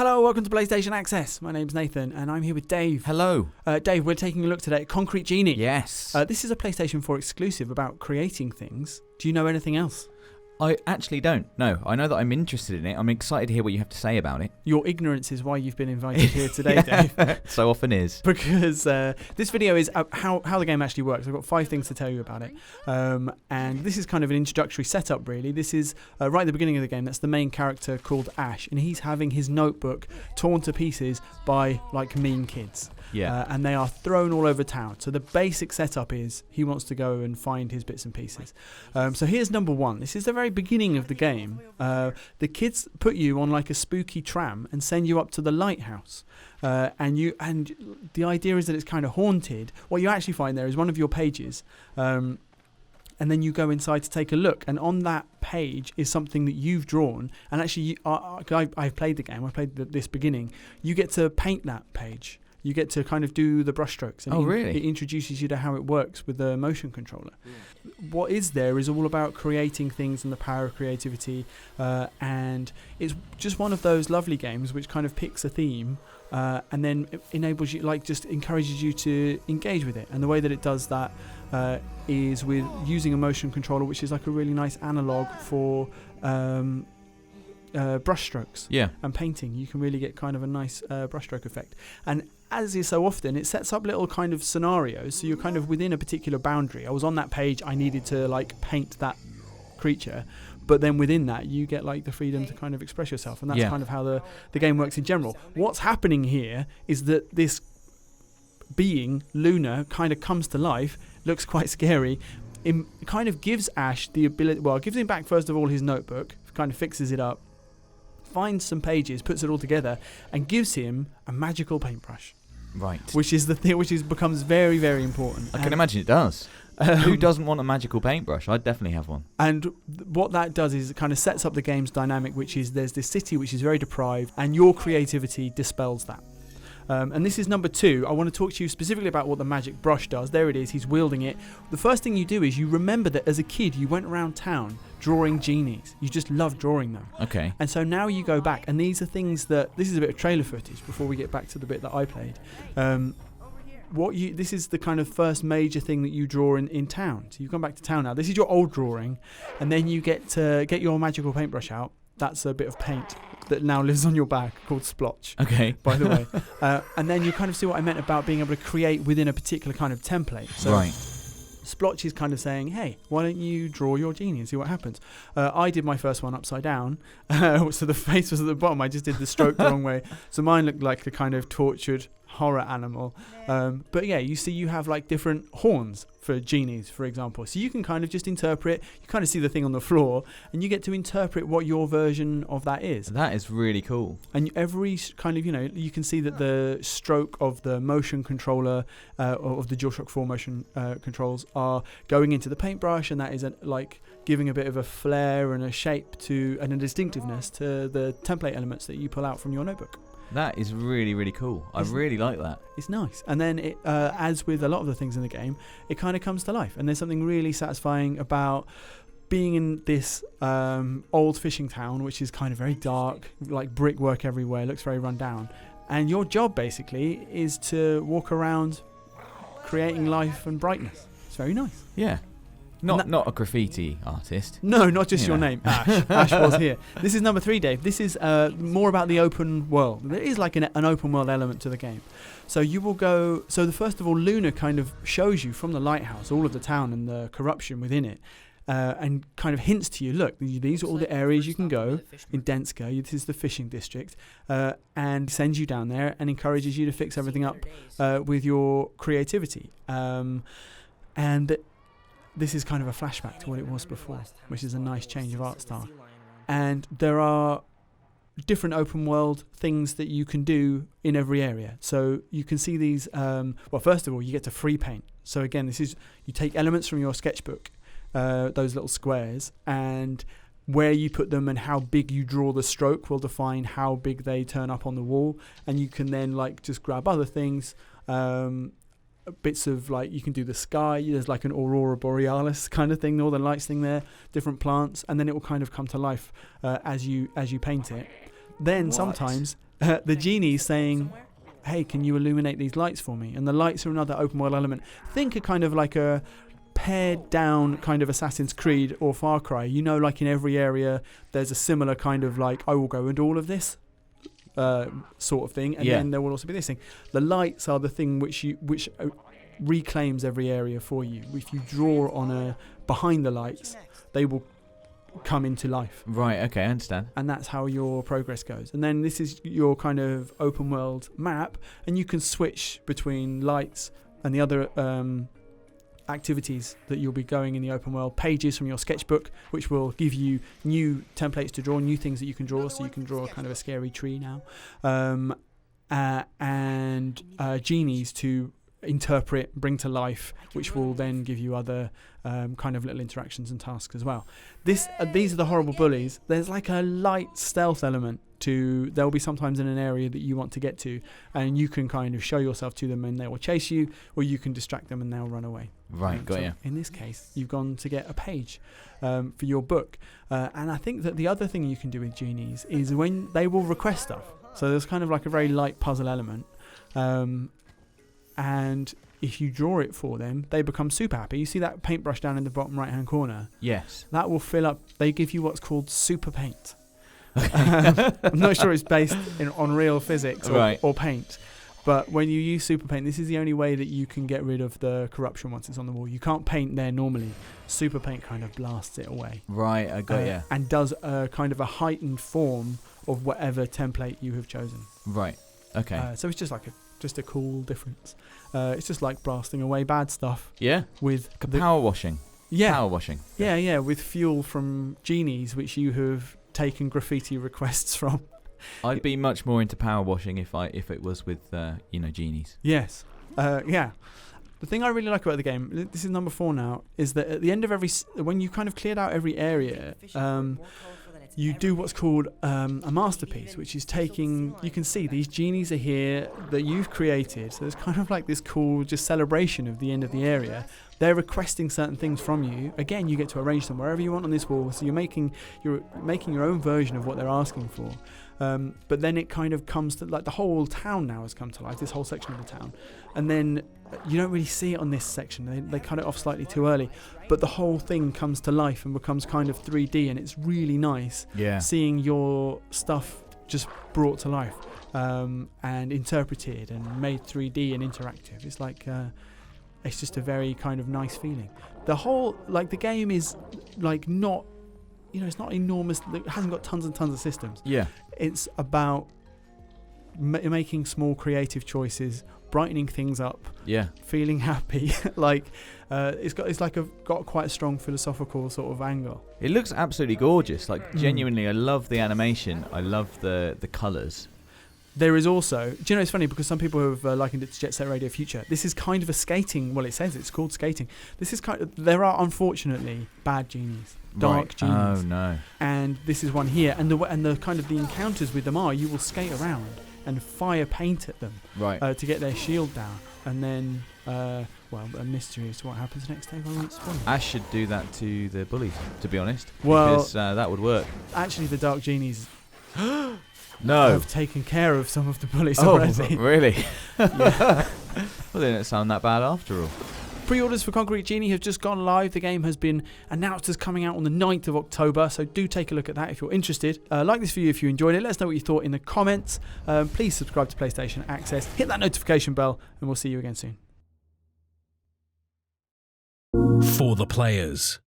Hello, welcome to PlayStation Access. My name's Nathan, and I'm here with Dave. Hello. Dave, we're taking a look today at Concrete Genie. Yes. This is a PlayStation 4 exclusive about creating things. Do you know anything else? I actually don't. No, I know that I'm interested in it. I'm excited to hear what you have to say about it. Your ignorance is why you've been invited here today, Dave. So often is. Because this video is how the game actually works. I've got 5 things to tell you about it. And this is kind of an introductory setup, really. This is right at the beginning of the game. That's the main character called Ash. And he's having his notebook torn to pieces by, like, mean kids. Yeah. And they are thrown all over town. So the basic setup is he wants to go and find his bits and pieces. So here's number 1. This is the very beginning of the game. The kids put you on like a spooky tram and send you up to the lighthouse. And the idea is that it's kind of haunted. What you actually find there is one of your pages. And then you go inside to take a look. And on that page is something that you've drawn. And actually, I've played the game. I played this beginning. You get to paint that page. You get to kind of do the brushstrokes. And really? It introduces you to how it works with the motion controller. What is there is all about creating things and the power of creativity. And it's just one of those lovely games which kind of picks a theme and then enables you, like, just encourages you to engage with it. And the way that it does that is with using a motion controller, which is like a really nice analog for brushstrokes. Yeah. And painting. You can really get kind of a nice brushstroke effect. And as is so often, it sets up little kind of scenarios, so you're kind of within a particular boundary. I was on that page, I needed to like paint that creature, but then within that you get like the freedom to kind of express yourself, and that's kind of how the game works in general. What's happening here is that this being, Luna, kind of comes to life, looks quite scary. It kind of gives Ash the ability, well, it gives him back first of all his notebook, kind of fixes it up, finds some pages, puts it all together, and gives him a magical paintbrush. Right. Which is the thing, becomes very, very important. I can imagine it does. Who doesn't want a magical paintbrush? I'd definitely have one. And what that does is it kind of sets up the game's dynamic, which is there's this city which is very deprived, and your creativity dispels that. And this is number 2. I want to talk to you specifically about what the magic brush does. There it is, he's wielding it. The first thing you do is you remember that as a kid you went around town drawing genies. You just loved drawing them. Okay. And so now you go back, and these are things that, this is a bit of trailer footage before we get back to the bit that I played. This is the kind of first major thing that you draw in town. So you've gone back to town now. This is your old drawing, and then you get to get your magical paintbrush out. That's a bit of paint that now lives on your back called splotch. Okay. By the way. And then you kind of see what I meant about being able to create within a particular kind of template. So right. Splotch is kind of saying, hey, why don't you draw your genie and see what happens? I did my first one upside down. So the face was at the bottom. I just did the stroke the wrong way. So mine looked like a kind of tortured horror animal. But yeah, you see you have like different horns for genies, for example. So you can kind of just interpret, you kind of see the thing on the floor, and you get to interpret what your version of that is. That is really cool. And every kind of, you can see that the stroke of the motion controller, of the DualShock 4 motion controls are going into the paintbrush, and that is like giving a bit of a flair and a shape to, and a distinctiveness to the template elements that you pull out from your notebook. That is really, really cool. I really like that. It's nice. And then, it, as with a lot of the things in the game, it kind of comes to life. And there's something really satisfying about being in this old fishing town, which is kind of very dark, like brickwork everywhere, looks very run down. And your job, basically, is to walk around creating life and brightness. It's very nice. Yeah. Not a graffiti artist. No, not just your name. Ash. Ash was here. This is number 3, Dave. This is more about the open world. There is like an open world element to the game. So you will go... So first of all, Luna kind of shows you from the lighthouse all of the town and the corruption within it. And kind of hints to you, look, these are all the areas you can go in Denska. This is the fishing district. And sends you down there and encourages you to fix everything up with your creativity. And... This is kind of a flashback to what it was before, which is a nice change of art style. And there are different open world things that you can do in every area. So you can see these, well, first of all, you get to free paint. So again, this is, you take elements from your sketchbook, those little squares, and where you put them and how big you draw the stroke will define how big they turn up on the wall. And you can then like just grab other things, bits of like, you can do the sky, there's like an aurora borealis kind of thing, northern lights thing there, different plants, and then it will kind of come to life as you paint it. Then sometimes the genie's saying, hey, can you illuminate these lights for me? And the lights are another open world element. Think a kind of like a pared down kind of Assassin's Creed or Far Cry. You know, like in every area, there's a similar kind of like, I will go and do all of this sort of thing. And then there will also be this thing. The lights are the thing which reclaims every area for you. If you draw on behind the lights, they will come into life. Right, okay, I understand. And that's how your progress goes. And then this is your kind of open world map, and you can switch between lights and the other activities that you'll be going in the open world. Pages from your sketchbook, which will give you new templates to draw, new things that you can draw. So you can draw kind of a scary tree now. And genies to interpret, bring to life, which will then give you other kind of little interactions and tasks as well. These are the horrible bullies. There's like a light stealth element to. They'll be sometimes in an area that you want to get to, and you can kind of show yourself to them, and they will chase you, or you can distract them and they'll run away. Right, got so you. In this case, you've gone to get a page for your book, and I think that the other thing you can do with genies is when they will request stuff. So there's kind of like a very light puzzle element. And if you draw it for them, they become super happy. You see that paintbrush down in the bottom right-hand corner? Yes. That will fill up. They give you what's called super paint. I'm not sure it's based on real physics or paint. But when you use super paint, this is the only way that you can get rid of the corruption once it's on the wall. You can't paint there normally. Super paint kind of blasts it away. Right, I got you. And does a kind of a heightened form of whatever template you have chosen. Right, okay. So it's just like just a cool difference. It's just like blasting away bad stuff. Yeah. With power washing. Yeah. Power washing. Yeah, with fuel from genies, which you have taken graffiti requests from. I'd be much more into power washing if it was with genies. Yes. Yeah. The thing I really like about the game, this is number 4 now, is that at the end of when you kind of cleared out every area, you do what's called a masterpiece, which is you can see these genies are here that you've created. So there's kind of like this cool just celebration of the end of the area. They're requesting certain things from you. Again, you get to arrange them wherever you want on this wall. So you're making your own version of what they're asking for. But then it kind of comes to, like, the whole town now has come to life, this whole section of the town. And then you don't really see it on this section. They cut it off slightly too early. But the whole thing comes to life and becomes kind of 3D, and it's really nice seeing your stuff just brought to life and interpreted and made 3D and interactive. It's like it's just a very kind of nice feeling. The whole, like, the game is like not, it's not enormous. It hasn't got tons and tons of systems. Yeah, it's about making small creative choices, brightening things up. Yeah, feeling happy. Like it's got quite a strong philosophical sort of angle. It looks absolutely gorgeous. Like genuinely, I love the animation. I love the colours. There is also, it's funny because some people have likened it to Jet Set Radio Future. This is kind of a skating. Well, it says it's called skating. This is there are unfortunately bad genies, dark genies. Oh no! And this is one here. And the kind of the encounters with them are you will skate around and fire paint at them, to get their shield down, and then a mystery as to what happens next day. I won't spoil. Ash should do that to the bullies, to be honest. Well, because that would work. Actually, the dark genies. No. I've taken care of some of the bullies already. Really? Yeah. Well, they don't sound that bad after all. Pre-orders for Concrete Genie have just gone live. The game has been announced as coming out on the 9th of October, so do take a look at that if you're interested. Like this video if you enjoyed it. Let us know what you thought in the comments. Please subscribe to PlayStation Access. Hit that notification bell, and we'll see you again soon. For the players.